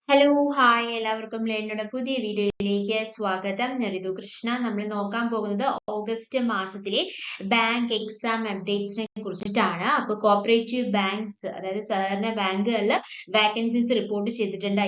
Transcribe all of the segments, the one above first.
Hello hi എല്ലാവർക്കും ലേണയുടെ പുതിയ വീഡിയോയിലേക്ക് സ്വാഗതം. ഞാൻ ഋതു കൃഷ്ണ. നമ്മൾ നോക്കാൻ പോകുന്നത് ഓഗസ്റ്റ് മാസത്തിലെ ബാങ്ക് എക്സാം അപ്ഡേറ്റ്സിനെ കുറിച്ചിട്ടാണ്. അപ്പോൾ കോപ്പറേറ്റീവ് ബാങ്ക്സ്, അതായത് സഹകരണ ബാങ്കുകളിൽ വാക്കൻസീസ് റിപ്പോർട്ട് ചെയ്തിട്ടുണ്ട്.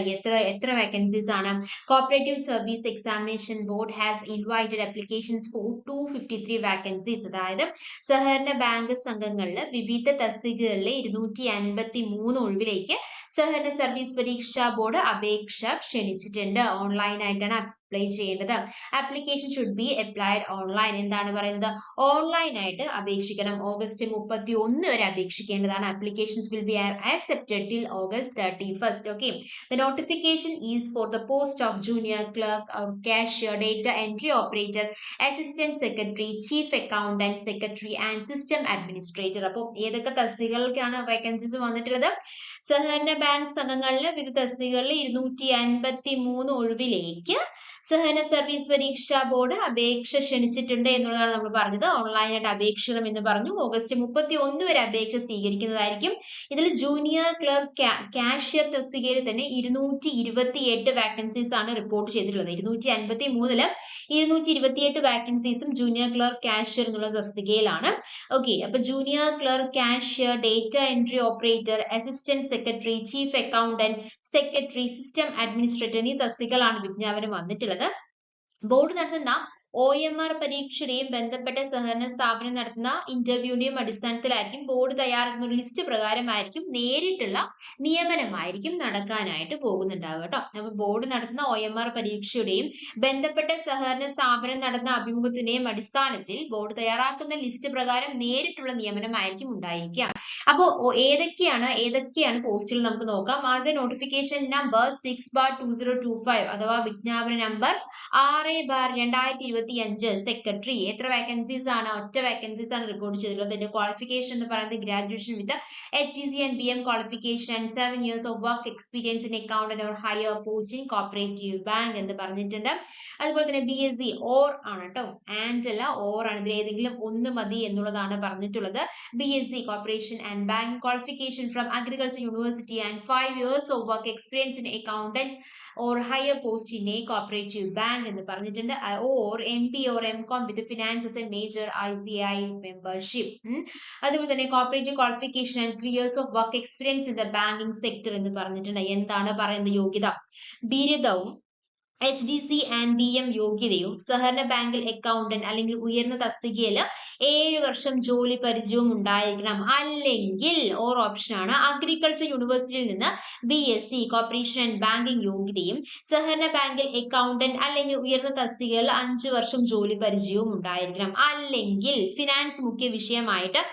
എത്ര വാക്കൻസീസ് ആണ്? Cooperative service examination board has invited applications for 253 vacancies. അതായത് സഹകരണ ബാങ്ക് സംഘങ്ങളിൽ വിവിധ തസ്തികകളിലെ 253 ഒഴിവിലേക്ക് സഹകരണ സർവീസ് പരീക്ഷാ ബോർഡ് അപേക്ഷ ക്ഷണിച്ചിട്ടുണ്ട്. ഓൺലൈനായിട്ടാണ് അപ്ലൈ ചെയ്യേണ്ടത്. Application should be applied online. എന്താണ് പറയുന്നത്? ഓൺലൈനായിട്ട് അപേക്ഷിക്കണം. ഓഗസ്റ്റ് 31 വരെ അപേക്ഷിക്കേണ്ടതാണ്. Applications will be accepted till August 31st. Okay. The notification is for the post of junior clerk or cashier, data entry operator, assistant secretary, chief accountant, secretary and system administrator. അപ്പോൾ ഏതൊക്കെ തസ്തികകൾക്കാണ് vacancies വന്നിട്ടുള്ളത്? സഹകരണ bank സംഘങ്ങളിലെ വിവിധ തസ്തികകളിൽ 253 ഒഴിവിലേക്ക് സഹകരണ service പരീക്ഷാ board അപേക്ഷ ക്ഷണിച്ചിട്ടുണ്ട് എന്നുള്ളതാണ് നമ്മൾ പറഞ്ഞത്. ഓൺലൈനായിട്ട് അപേക്ഷിക്കണം എന്ന് പറഞ്ഞു. ഓഗസ്റ്റ് 31 വരെ അപേക്ഷ സ്വീകരിക്കുന്നതായിരിക്കും. ഇതിൽ ജൂനിയർ ക്ലർക്ക് കാഷ്യർ തസ്തികയിൽ തന്നെ 228 വാക്കൻസീസ് ആണ് റിപ്പോർട്ട് ചെയ്തിട്ടുള്ളത്. 253 228 വാക്കൻസീസും ജൂനിയർ ക്ലർക്ക് കാഷ്യർ എന്നുള്ള തസ്തികയിലാണ്. ഓക്കെ, അപ്പൊ junior clerk cashier, data entry operator, assistant secretary, chief accountant, secretary, system administrator എന്നീ തസ്തികകളാണ് വിജ്ഞാപനം വന്നിട്ടുള്ളത്. ബോർഡ് നടത്തുന്ന OMR പരീക്ഷയുടെയും ബന്ധപ്പെട്ട സഹകരണ സ്ഥാപനം നടത്തുന്ന ഇന്റർവ്യൂവിന്റെയും അടിസ്ഥാനത്തിലായിരിക്കും ബോർഡ് തയ്യാറാക്കുന്ന ഒരു ലിസ്റ്റ് പ്രകാരമായിരിക്കും നേരിട്ടുള്ള നിയമനമായിരിക്കും നടക്കാനായിട്ട് പോകുന്നുണ്ടാവുക കേട്ടോ. അപ്പൊ ബോർഡ് നടത്തുന്ന OMR പരീക്ഷയുടെയും ബന്ധപ്പെട്ട സഹകരണ സ്ഥാപനം നടത്തുന്ന അഭിമുഖത്തിന്റെയും അടിസ്ഥാനത്തിൽ ബോർഡ് തയ്യാറാക്കുന്ന ലിസ്റ്റ് പ്രകാരം നേരിട്ടുള്ള നിയമനമായിരിക്കും ഉണ്ടായിരിക്കുക. അപ്പോൾ ഏതൊക്കെയാണ് പോസ്റ്റുകൾ നമുക്ക് നോക്കാം. ആദ്യ നോട്ടിഫിക്കേഷൻ നമ്പർ 6/2025 അഥവാ വിജ്ഞാപന നമ്പർ 6/2025 സെക്രട്ടറി. എത്ര വാക്കൻസീസ് ആണ്? ഒറ്റ വാക്കൻസീസ് ആണ് റിപ്പോർട്ട് ചെയ്തിട്ടുള്ളത്. ഇതിന്റെ ക്വാളിഫിക്കേഷൻ എന്ന് പറയുന്നത് graduation with HDC and BM qualification, 7 years of work experience in accountant or higher post in cooperative bank എന്ന് പറഞ്ഞിട്ടുണ്ട്. അതുപോലെ തന്നെ BSc ഓർ ആണ് കേട്ടോ, ആൻഡ് അല്ല ഓർ ആണ്. ഇതിൽ ഏതെങ്കിലും ഒന്ന് മതി എന്നുള്ളതാണ് പറഞ്ഞിട്ടുള്ളത്. BSc corporation and bank qualification from agriculture university and 5 years of work experience in accountant or higher post in a cooperative bank എന്ന് പറഞ്ഞിട്ടുണ്ട്. or MBA or MCom with finance as a major ICI membership. അതുപോലെ തന്നെ corporative qualification and 3 years of work experience in the banking sector എന്ന് പറഞ്ഞിട്ടുണ്ട്. എന്താണ് പറയുന്നത്? യോഗ്യത ബിരുദവും HDC and BM യോഗ്യതയും സഹകരണ ബാങ്കിൽ അക്കൗണ്ടന്റ് അല്ലെങ്കിൽ ഉയർന്ന തസ്തികയിൽ 7 വർഷം ജോലി പരിചയവും ഉണ്ടായിരിക്കണം. അല്ലെങ്കിൽ ഓർ ഓപ്ഷൻ ആണ് അഗ്രികൾച്ചർ യൂണിവേഴ്സിറ്റിയിൽ നിന്ന് BSc കോർപ്പറേഷൻ ആൻഡ് ബാങ്കിങ് യോഗ്യതയും സഹകരണ ബാങ്കിൽ അക്കൗണ്ടന്റ് അല്ലെങ്കിൽ ഉയർന്ന തസ്തികയിൽ 5 വർഷം ജോലി പരിചയവും ഉണ്ടായിരിക്കണം. അല്ലെങ്കിൽ ഫിനാൻസ് മുഖ്യ വിഷയമായിട്ട്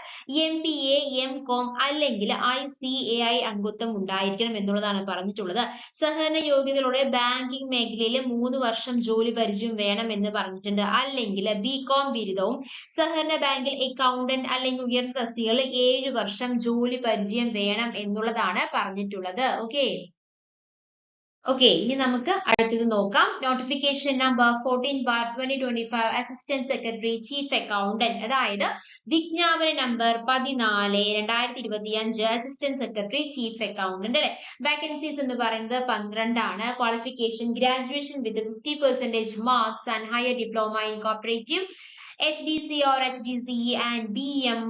MBA MCom അല്ലെങ്കിൽ ICAI അംഗത്വം ഉണ്ടായിരിക്കണം എന്നുള്ളതാണ് പറഞ്ഞിട്ടുള്ളത്. സഹകരണ യോഗ്യതയോടെ ബാങ്കിങ് മേഖലയിൽ 3 വർഷം ജോലി പരിചയം വേണം എന്ന് പറഞ്ഞിട്ടുണ്ട്. അല്ലെങ്കിൽ BCom ബിരുദവും സഹകരണ ബാങ്കിൽ അക്കൗണ്ടന്റ് അല്ലെങ്കിൽ ഉയർന്ന തസ്തികകളിൽ 7 വർഷം ജോലി പരിചയം വേണം എന്നുള്ളതാണ് പറഞ്ഞിട്ടുള്ളത്. ഓക്കെ, ഇനി നമുക്ക് അടുത്തത് നോക്കാം. Notification number 14/2025 assistant secretary chief accountant. അതായത് വിജ്ഞാപന നമ്പർ 14/2025 അസിസ്റ്റന്റ് സെക്രട്ടറി ചീഫ് അക്കൗണ്ടന്റ് അല്ലെ. വാക്കൻസീസ് എന്ന് പറയുന്നത് 12 ആണ്. Qualification graduation with 50% marks and higher diploma in cooperative HDC or HDCE and BM,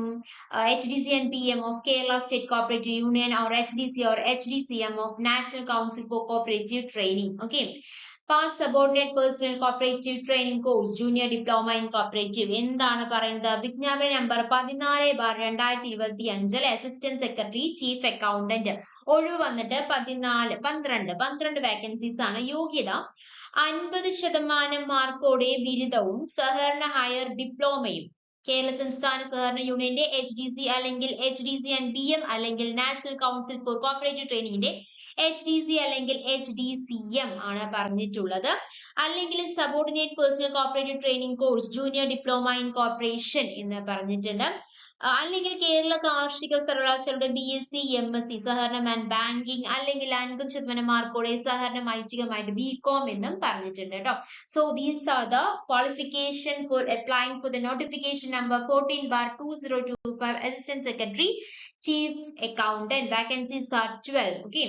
HDC and BM of Kerala State Cooperative Union or HDC or HDCM of National Council for Cooperative Training. Okay. Pass subordinate personal cooperative training course, junior diploma in cooperative. എന്താണ് പറയുന്നത്? വിജ്ഞാപന നമ്പർ 14/2025 assistant secretary chief accountant. ഒഴിവ് വന്നിട്ട് 12 vacancies ആണ്. യോഗ്യത 50% മാർക്കോടെ ബിരുദവും സഹകരണ ഹയർ ഡിപ്ലോമയും കേരള സംസ്ഥാന സഹകരണ യൂണിയന്റെ HDC അല്ലെങ്കിൽ HDC and BM അല്ലെങ്കിൽ നാഷണൽ കൗൺസിൽ ഫോർ കോപ്പറേറ്റീവ് ട്രെയിനിങ്ങിന്റെ HDC അല്ലെങ്കിൽ HDCM ആണ് പറഞ്ഞിട്ടുള്ളത്. അല്ലെങ്കിൽ subordinate personnel cooperative training course, junior diploma in corporation എന്ന് പറഞ്ഞിട്ടുണ്ട്. അല്ലെങ്കിൽ കേരള കാർഷിക സർവകലാശാലയുടെ BSc MSc സഹകരണം ആൻഡ് ബാങ്കിങ് അല്ലെങ്കിൽ 50% മാർക്കോടെ സഹകരണം ഐച്ഛികമായിട്ട് BCom എന്നും പറഞ്ഞിട്ടുണ്ട് കേട്ടോ. So these are the qualification for applying for the notification number 14/2025 assistant secretary chief accountant. Vacancies are 12. Okay.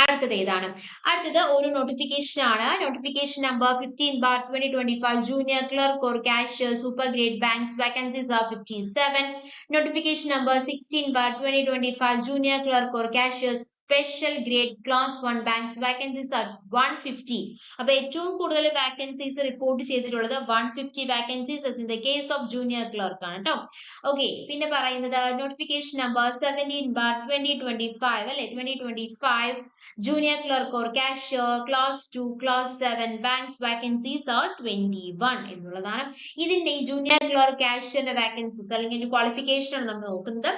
അടുത്തത് ഏതാണ്? അടുത്തത് ഒരു നോട്ടിഫിക്കേഷൻ ആണ്. Notification number 15/2025 junior clerk or cashier super grade banks vacancies are 57. Notification number 16/2025 junior clerk or cashier special grade class 1 banks vacancies are 150. അപ്പൊ ഏറ്റവും കൂടുതൽ vacancies report ചെയ്തിട്ടുള്ളത് 150 vacancies in the case of junior clerk ആണ് കേട്ടോ. Okay, പിന്നെ പറയുന്നത് notification number 17/2025 അല്ലെ 2025 junior clerk or cashier class 2 class 7 banks vacancies are 21 എന്നുള്ളതാണ്. ഇതിന്റെ ജൂനിയർ ക്ലർക്ക് കാഷ്യറിന്റെ വാക്കൻസീസ് അല്ലെങ്കിൽ ക്വാളിഫിക്കേഷൻ ആണ് നമ്മൾ നോക്കുന്നത്.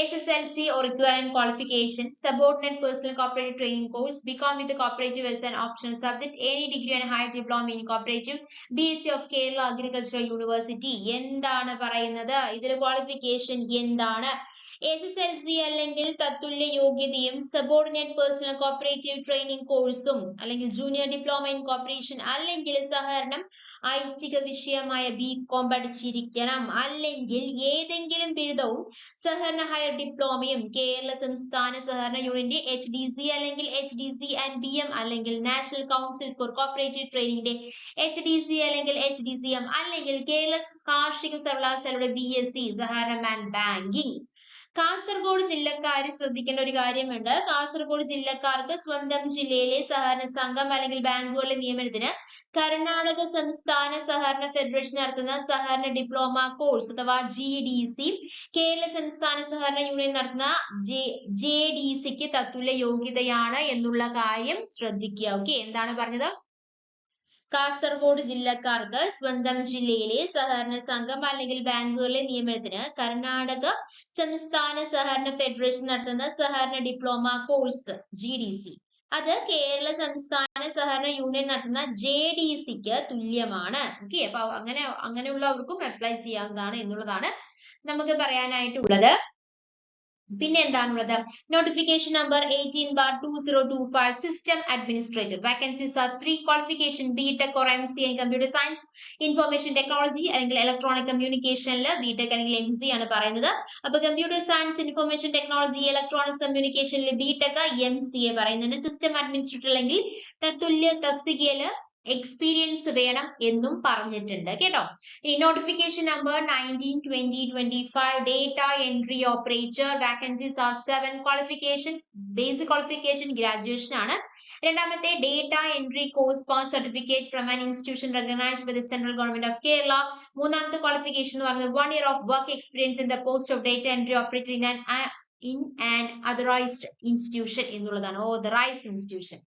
SSLC or equivalent qualification, subordinate personal cooperative training course, BCom with the cooperative as an optional subject, any degree and higher diploma in cooperative, BSc of Kerala Agricultural University. എന്താണ് പറയുന്നത്? ഇതിലെ qualification എന്താണ്? SSLC അല്ലെങ്കിൽ തത്തുല്യ യോഗ്യതയും subordinate personnel cooperative training കോഴ്സും അല്ലെങ്കിൽ junior diploma in cooperation അല്ലെങ്കിൽ സഹകരണം ഐച്ഛിക വിഷയമായ BCom പഠിച്ചിരിക്കണം. അല്ലെങ്കിൽ ഏതെങ്കിലും ബിരുദവും സഹകരണ ഹയർ ഡിപ്ലോമയും കേരള സംസ്ഥാന സഹകരണ യൂണിയന്റെ HDC അല്ലെങ്കിൽ HDC and BM അല്ലെങ്കിൽ നാഷണൽ കൗൺസിൽ ഫോർ കോപ്പറേറ്റീവ് ട്രെയിനിങ്ങിന്റെ HDC അല്ലെങ്കിൽ HDCM അല്ലെങ്കിൽ കേരള കാർഷിക സർവകലാശാലയുടെ BSc സഹകരണം ആൻഡ് ബാങ്കിങ്. കാസർഗോഡ് ജില്ലക്കാർ ശ്രദ്ധിക്കേണ്ട ഒരു കാര്യമുണ്ട്. കാസർഗോഡ് ജില്ലക്കാർക്ക് സ്വന്തം ജില്ലയിലെ സഹകരണ സംഘം അല്ലെങ്കിൽ ബാങ്കുകളുടെ നിയമനത്തിന് കർണാടക സംസ്ഥാന സഹകരണ ഫെഡറേഷൻ നടത്തുന്ന സഹകരണ ഡിപ്ലോമ കോഴ്സ് അഥവാ GDC, കേരള സംസ്ഥാന സഹകരണ യൂണിയൻ നടത്തുന്ന JDCക്ക് തത്തുല്യ യോഗ്യതയാണ് എന്നുള്ള കാര്യം ശ്രദ്ധിക്കുക. ഓക്കെ, എന്താണ് പറഞ്ഞത്? കാസർഗോഡ് ജില്ലക്കാർക്ക് സ്വന്തം ജില്ലയിലെ സഹകരണ സംഘം അല്ലെങ്കിൽ ബാങ്കുകളിലെ നിയമനത്തിന് കർണാടക സംസ്ഥാന സഹകരണ ഫെഡറേഷൻ നടത്തുന്ന സഹകരണ ഡിപ്ലോമ കോഴ്സ് GDC അത് കേരള സംസ്ഥാന സഹകരണ യൂണിയൻ നടത്തുന്ന JDCക്ക് തുല്യമാണ്. ഓക്കെ, അപ്പൊ അങ്ങനെയുള്ളവർക്കും അപ്ലൈ ചെയ്യാവുന്നതാണ് എന്നുള്ളതാണ് നമുക്ക് പറയാനായിട്ടുള്ളത്. പിന്നെ എന്താണുള്ളത്? Notification number 18/2025 system administrator vacancies are 3 qualification BTech or MCA in computer science, information technology അല്ലെങ്കിൽ ഇലക്ട്രോണിക് കമ്മ്യൂണിക്കേഷനിൽ BTech അല്ലെങ്കിൽ MCA ആണ് പറയുന്നത്. അപ്പൊ computer science, information technology, electronics കമ്മ്യൂണിക്കേഷനിൽ BTech, MCA പറയുന്നുണ്ട്. സിസ്റ്റം അഡ്മിനിസ്ട്രേറ്റർ അല്ലെങ്കിൽ തത്തുല്യ തസ്തികയിൽ എക്സ്പീരിയൻസ് വേണം എന്നും പറഞ്ഞിട്ടുണ്ട് കേട്ടോ. ഈ notification number 19/2025 data entry operator vacancies are 7. Qualification basic qualification graduation ആണ്. രണ്ടാമത്തെ data entry course pass certificate from an institution recognised by the central government of Kerala. മൂന്നാമത്തെ ക്വാളിഫിക്കേഷൻ എന്ന് പറയുന്നത് 1 year of work experience in the post of data entry operator in an authorized institution എന്നുള്ളതാണ്. authorized institution.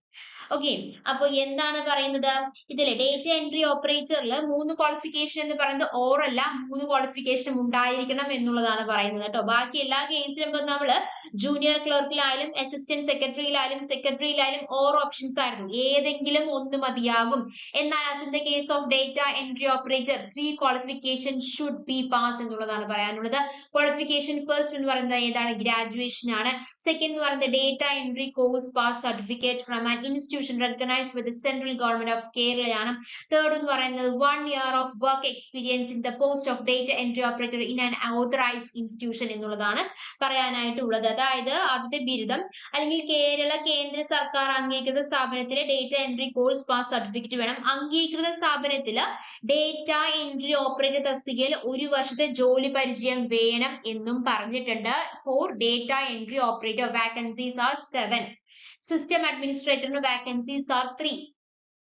Okay, അപ്പൊ എന്താണ് പറയുന്നത്? ഇതിലെ data entry ഓപ്പറേറ്ററിൽ 3 qualification എന്ന് പറയുന്നത് ഓറല്ല, 3 ക്വാളിഫിക്കേഷൻ ഉണ്ടായിരിക്കണം എന്നുള്ളതാണ് പറയുന്നത് കേട്ടോ. ബാക്കി എല്ലാ കേസിലും നമ്മള് ജൂനിയർ ക്ലർക്കിലായാലും അസിസ്റ്റന്റ് സെക്രട്ടറിയിലായാലും ഓർ ഓപ്ഷൻസ് ആയിരുന്നു. ഏതെങ്കിലും ഒന്ന് മതിയാകും. എന്നാൽ as in the case of data entry operator 3 qualification should be pass എന്നുള്ളതാണ് പറയാനുള്ളത്. ക്വാളിഫിക്കേഷൻ ഫസ്റ്റ് എന്ന് പറയുന്നത് ഏതാണ്? ഗ്രാജുവേഷൻ ആണ്. സെക്കൻഡ് എന്ന് പറയുന്നത് data entry course pass certificate from an institution recognized by the central government of Kerala ആണ്. Third എന്ന് പറയുന്നത് 1 year of work experience in the post of data entry operator in an authorized institution എന്നുള്ളതാണ് പറയാനായിട്ടുള്ളത്. അതായത് ആദ്യത്തെ ബിരുദം അല്ലെങ്കിൽ കേന്ദ്ര സർക്കാർ അംഗീകൃത സ്ഥാപനത്തിലെ data entry course pass certificate വേണം. അംഗീകൃത സ്ഥാപനത്തില് ഡേറ്റ എൻട്രി ഓപ്പറേറ്റർ തസ്തികയിൽ 1 വർഷത്തെ ജോലി പരിചയം വേണം എന്നും പറഞ്ഞിട്ടുണ്ട്. For data entry operator vacancies are 7. System അഡ്മിനിസ്ട്രേറ്ററിന് vacancies are 3.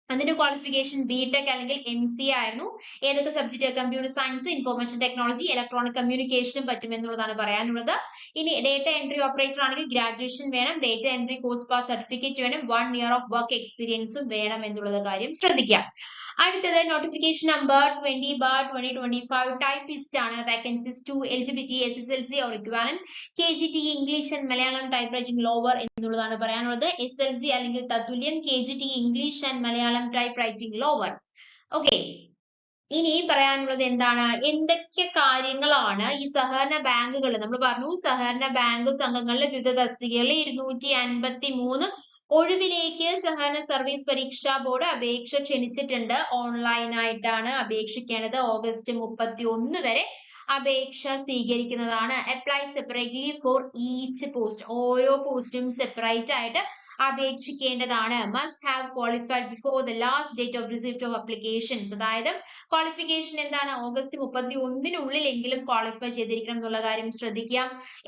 അതിന്റെ ക്വാളിഫിക്കേഷൻ BTech അല്ലെങ്കിൽ MCA ആയിരുന്നു. ഏതൊക്കെ subject? Computer science, information technology, electronic കമ്മ്യൂണിക്കേഷനും പറ്റുമെന്നുള്ളതാണ് പറയാനുള്ളത്. ഇനി ഡേറ്റ എൻട്രി ഓപ്പറേറ്റർ ആണെങ്കിൽ ഗ്രാജുവേഷൻ വേണം, data entry course pass certificate വേണം, 1 year of work experience വേണം എന്നുള്ളത് കാര്യം ശ്രദ്ധിക്കാം. അടുത്തത് നോട്ടിഫിക്കേഷൻ നമ്പർ 20/2025 ടൈപ്പിസ്റ്റ് ആണ്. vacancies 2 eligibility SSLC or equivalent, KGTE English and Malayalam typewriting lower എന്നുള്ളതാണ് പറയാനുള്ളത്. SLC അല്ലെങ്കിൽ തത്തുല്യം, KGTE English and Malayalam typewriting lower. Okay, ഇനി പറയാനുള്ളത് എന്താണ്? എന്തൊക്കെ കാര്യങ്ങളാണ് ഈ സഹകരണ ബാങ്കുകൾ? നമ്മൾ പറഞ്ഞു സഹകരണ ബാങ്ക് സംഘങ്ങളിലെ വിവിധ തസ്തികകളിൽ 253 ഒഴിവിലേക്ക് സഹകരണ സർവീസ് പരീക്ഷാ ബോർഡ് അപേക്ഷ ക്ഷണിച്ചിട്ടുണ്ട്. ഓൺലൈനായിട്ടാണ് അപേക്ഷിക്കേണ്ടത്. ഓഗസ്റ്റ് 31 വരെ അപേക്ഷ സ്വീകരിക്കുന്നതാണ്. Apply separately for each post. ഓരോ പോസ്റ്റും സെപ്പറേറ്റ് ആയിട്ട് അപേക്ഷിക്കേണ്ടതാണ്. Must have qualified before the last date of receipt of applications. അതായത് ക്വാളിഫിക്കേഷൻ എന്താണ്? ഓഗസ്റ്റ് 31-നുള്ളിലെങ്കിലും ക്വാളിഫൈ ചെയ്തിരിക്കണം എന്നുള്ള കാര്യം ശ്രദ്ധിക്കുക.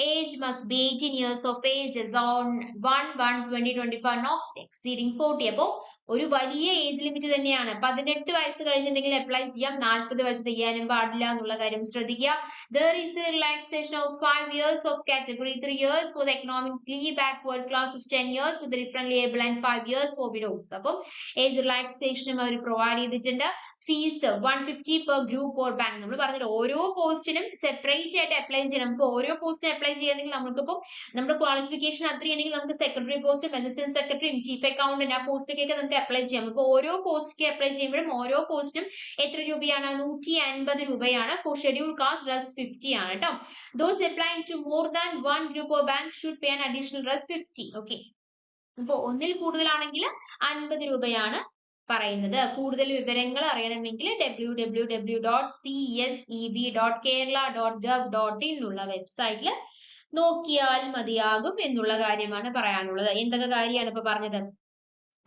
Age must be 18 years of age as on 1/1/2025 not exceeding 40. അപ്പോൾ ഒരു വലിയ ഏജ് ലിമിറ്റ് തന്നെയാണ്. 18 വയസ്സ് കഴിഞ്ഞിട്ടുണ്ടെങ്കിൽ അപ്ലൈ ചെയ്യാം, 40 വയസ്സ് ചെയ്യാനും പാടില്ല എന്നുള്ള കാര്യം ശ്രദ്ധിക്കുക. There is a relaxation of 5 years of category, 3 years for the economically backward classes, 10 years for the differently able and 5 years for widows. അപ്പം ഏജ് റിലാക്സേഷനും അവർ പ്രൊവൈഡ് ചെയ്തിട്ടുണ്ട്. Fees 150 per group or bank. നമ്മൾ പറഞ്ഞില്ല ഓരോ പോസ്റ്റിനും സെപ്പറേറ്റ് ആയിട്ട് apply ചെയ്യണം. ഇപ്പോൾ ഓരോ പോസ്റ്റിനും apply ചെയ്യണമെങ്കിൽ നമുക്കിപ്പോൾ നമ്മുടെ ക്വാളിഫിക്കേഷൻ അത്രയാണെങ്കിൽ നമുക്ക് സെക്രട്ടറി പോസ്റ്റും അസിസ്റ്റന്റ് സെക്രട്ടറിയും ചീഫ് അക്കൗണ്ടന്റ് ആ പോസ്റ്റിലേക്കൊക്കെ നമുക്ക് അപ്ലൈ ചെയ്യാം. അപ്പോൾ ഓരോ പോസ്റ്റിലേക്ക് അപ്ലൈ ചെയ്യുമ്പോഴും ഓരോ പോസ്റ്റും എത്ര രൂപയാണ്? 150 രൂപയാണ്. ഫോർ ഷെഡ്യൂൾ കാസ്റ്റ് റസ് 50 ആണ് കേട്ടോ. Those applying to more than one group or bank should pay an additional rus 50. Okay. അപ്പോൾ ഒന്നിൽ കൂടുതലാണെങ്കിൽ 50 രൂപയാണ് പറയുന്നത്. കൂടുതൽ വിവരങ്ങൾ അറിയണമെങ്കിൽ www.cseb.kerala.gov.in എന്നുള്ള വെബ്സൈറ്റിൽ നോക്കിയാൽ മതിയാകും എന്നുള്ള കാര്യമാണ് പറയാനുള്ളത്. എന്തൊക്കെ കാര്യമാണ് ഇപ്പൊ പറഞ്ഞത്?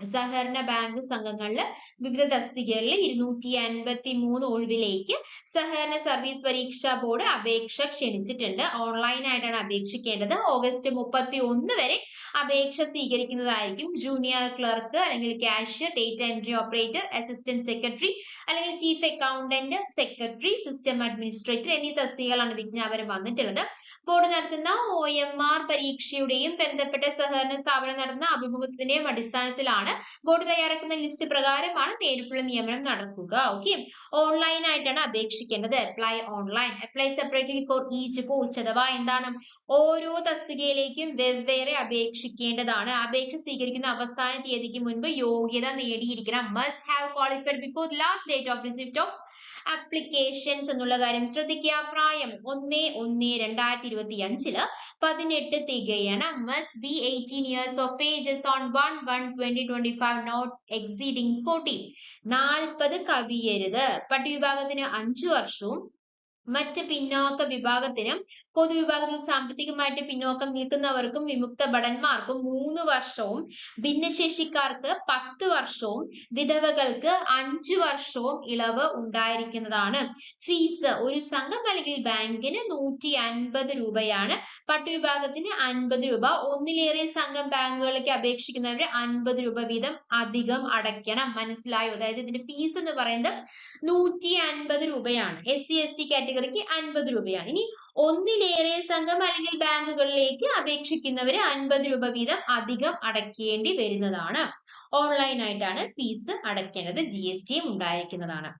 സഹകരണ ബാങ്ക് സംഘങ്ങളിൽ വിവിധ തസ്തികകളിൽ 253 ഒഴിവിലേക്ക് സഹകരണ സർവീസ് പരീക്ഷാ ബോർഡ് അപേക്ഷ ക്ഷണിച്ചിട്ടുണ്ട്. ഓൺലൈൻ ആയിട്ടാണ് അപേക്ഷിക്കേണ്ടത്. ഓഗസ്റ്റ് 31 വരെ അപേക്ഷ സ്വീകരിക്കുന്നതായിരിക്കും. ജൂനിയർ ക്ലർക്ക് അല്ലെങ്കിൽ cashier, data entry operator, assistant secretary അല്ലെങ്കിൽ chief accountant, secretary, system administrator എന്നീ തസ്തികകളാണ് വിജ്ഞാപനം വന്നിട്ടുള്ളത്. ബോർഡ് നടത്തുന്ന OMR പരീക്ഷയുടെയും ബന്ധപ്പെട്ട സഹകരണ സ്ഥാപനം നടത്തുന്ന അഭിമുഖത്തിന്റെയും അടിസ്ഥാനത്തിലാണ് ബോർഡ് തയ്യാറാക്കുന്ന ലിസ്റ്റ് പ്രകാരമാണ് നേരിട്ടുള്ള നിയമനം നടക്കുക. ഓക്കെ, ഓൺലൈൻ ആയിട്ടാണ് അപേക്ഷിക്കേണ്ടത്. Apply online, apply separately for each post. അഥവാ എന്താണ്? ഓരോ തസ്തികയിലേക്കും വെവ്വേറെ അപേക്ഷിക്കേണ്ടതാണ്. അപേക്ഷ സ്വീകരിക്കുന്ന അവസാന തീയതിക്ക് മുൻപ് യോഗ്യത നേടിയിരിക്കണം. Must have qualified before the last date of receipt of applications എന്നുള്ള കാര്യം ശ്രദ്ധിക്കുക. പ്രായം 1/1/2025 18 തികയണം. Must be 18 years of age on 1/1/2025 not exceeding 40. 40 കവിയരുത്. പട്ടികവിഭാഗത്തിന് 5 വർഷവും മറ്റ് പിന്നോക്ക വിഭാഗത്തിനും പൊതുവിഭാഗത്തിൽ സാമ്പത്തികമായിട്ട് പിന്നോക്കം നിൽക്കുന്നവർക്കും വിമുക്ത ഭടന്മാർക്കും 3 വർഷവും ഭിന്നശേഷിക്കാർക്ക് 10 വർഷവും വിധവകൾക്ക് 5 വർഷവും ഇളവ് ഉണ്ടായിരിക്കുന്നതാണ്. ഫീസ് ഒരു സംഘം അല്ലെങ്കിൽ ബാങ്കിന് 150 രൂപയാണ്. പട്ടുവിഭാഗത്തിന് 50 രൂപ. ഒന്നിലേറെ സംഘം ബാങ്കുകളിലേക്ക് അപേക്ഷിക്കുന്നവർ 50 രൂപ വീതം അധികം അടയ്ക്കണം. മനസ്സിലായോ? അതായത് ഇതിന്റെ ഫീസ് എന്ന് പറയുന്നത് 150 രൂപയാണ്. SC/ST കാറ്റഗറിക്ക് 50 രൂപയാണ്. ഇനി ഒന്നിലേറെ സംഘം അല്ലെങ്കിൽ ബാങ്കുകളിലേക്ക് അപേക്ഷിക്കുന്നവര് 50 രൂപ വീതം അധികം അടയ്ക്കേണ്ടി വരുന്നതാണ്. ഓൺലൈൻ ആയിട്ടാണ് ഫീസ് അടയ്ക്കേണ്ടത്. GST ഉണ്ടായിരിക്കുന്നതാണ്.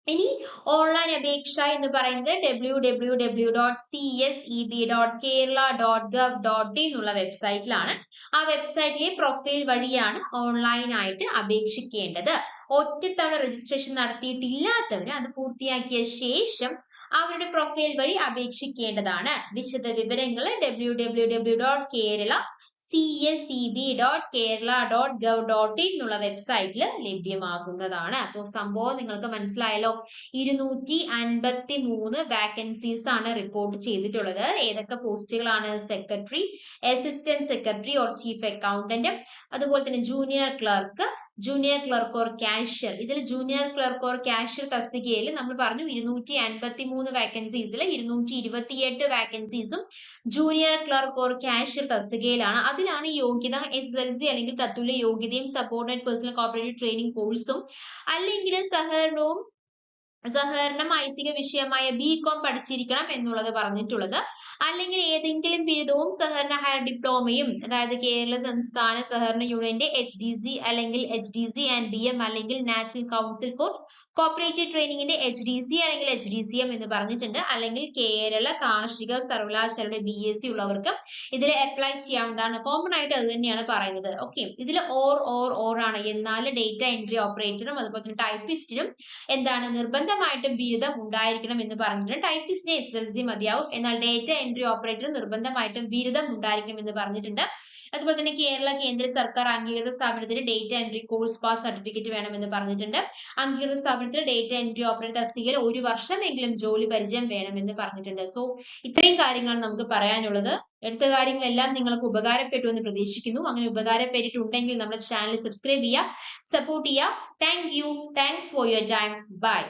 ഇനി ഓൺലൈൻ അപേക്ഷ എന്ന് പറയുന്നത് www.cseb.kerala.gov.in എന്നുള്ള വെബ്സൈറ്റിലാണ്. ആ വെബ്സൈറ്റിലെ പ്രൊഫൈൽ വഴിയാണ് ഓൺലൈൻ ആയിട്ട് അപേക്ഷിക്കേണ്ടത്. ഒറ്റത്തവണ രജിസ്ട്രേഷൻ നടത്തിയിട്ടില്ലാത്തവർ അത് പൂർത്തിയാക്കിയ ശേഷം അവരുടെ പ്രൊഫൈൽ വഴി അപേക്ഷിക്കേണ്ടതാണ്. വിശദ വിവരങ്ങൾ www.cseb.kerala.gov.in എന്നുള്ള വെബ്സൈറ്റിൽ ലഭ്യമാകുന്നതാണ്. അപ്പോൾ സംഭവം നിങ്ങൾക്ക് മനസ്സിലായല്ലോ. 253 വാക്കൻസീസ് ആണ് റിപ്പോർട്ട് ചെയ്തിട്ടുള്ളത്. ഏതൊക്കെ പോസ്റ്റുകളാണ്? Secretary, assistant secretary or chief accountant, അതുപോലെ തന്നെ ജൂനിയർ ക്ലർക്ക് ഓർ കാഷ്യർ. ഇതിൽ ജൂനിയർ ക്ലർക്ക് ഓർ കാഷ്യർ തസ്തികയിൽ നമ്മൾ പറഞ്ഞു 253 വാക്കൻസീസിൽ 228 വാക്കൻസീസും ജൂനിയർ ക്ലർക്ക് ഓർ കാഷ്യർ തസ്തികയിലാണ്. അതിലാണ് യോഗ്യത SSLC അല്ലെങ്കിൽ തത്തുല്യ യോഗ്യതയും സബോർഡിനേറ്റ് പേഴ്സണൽ കോപ്പറേറ്റീവ് ട്രെയിനിങ് കോഴ്സും അല്ലെങ്കിൽ സഹകരണം ഐച്ഛിക വിഷയമായ BCom പഠിച്ചിരിക്കണം എന്നുള്ളത് പറഞ്ഞിട്ടുള്ളത്. അല്ലെങ്കിൽ ഏതെങ്കിലും ബിരുദവും സഹകരണ ഹയർ ഡിപ്ലോമയും, അതായത് കേരള സംസ്ഥാന സഹകരണ യൂണിയന്റെ HDC അല്ലെങ്കിൽ HDC ആൻഡ് DM അല്ലെങ്കിൽ നാഷണൽ കൗൺസിൽ ഫോർ കോപ്പറേറ്റീവ് ട്രെയിനിങ്ങിന്റെ HDC അല്ലെങ്കിൽ HDCM എന്ന് പറഞ്ഞിട്ടുണ്ട്. അല്ലെങ്കിൽ കേരള കാർഷിക സർവകലാശാലയുടെ BSc ഉള്ളവർക്ക് ഇതിൽ അപ്ലൈ ചെയ്യാവുന്നതാണ്. കോമൺ ആയിട്ട് അത് തന്നെയാണ് പറയുന്നത്. ഓക്കെ, ഇതിൽ ഓർ ആണ്. എന്നാൽ ഡേറ്റ എൻട്രി ഓപ്പറേറ്ററും അതുപോലെ തന്നെ ടൈപ്പിസ്റ്റിനും എന്താണ് നിർബന്ധമായിട്ടും ബിരുദം ഉണ്ടായിരിക്കണം എന്ന് പറഞ്ഞിട്ടുണ്ട്. ടൈപ്പിസ്റ്റിന് SSLC മതിയാവും. എന്നാൽ ഡേറ്റ എൻട്രി ഓപ്പറേറ്റർ നിർബന്ധമായിട്ടും ബിരുദം ഉണ്ടായിരിക്കണം എന്ന് പറഞ്ഞിട്ടുണ്ട്. അതുപോലെ തന്നെ കേന്ദ്ര സർക്കാർ അംഗീകൃത സ്ഥാപനത്തിന് data entry course pass certificate വേണമെന്ന് പറഞ്ഞിട്ടുണ്ട്. അംഗീകൃത സ്ഥാപനത്തിൽ ഡേറ്റ എൻട്രി ഓപ്പറേറ്റർ തസ്തികയിൽ 1 വർഷമെങ്കിലും ജോലി പരിചയം വേണമെന്ന് പറഞ്ഞിട്ടുണ്ട്. സോ ഇത്രയും കാര്യങ്ങളാണ് നമുക്ക് പറയാനുള്ളത്. എടുത്ത കാര്യങ്ങളെല്ലാം നിങ്ങൾക്ക് ഉപകാരപ്പെട്ടു എന്ന് പ്രതീക്ഷിക്കുന്നു. അങ്ങനെ ഉപകാരപ്പെട്ടിട്ടുണ്ടെങ്കിൽ നമ്മുടെ ചാനൽ സബ്സ്ക്രൈബ് ചെയ്യുക, സപ്പോർട്ട് ചെയ്യുക. Thank you. Thanks for your time. By.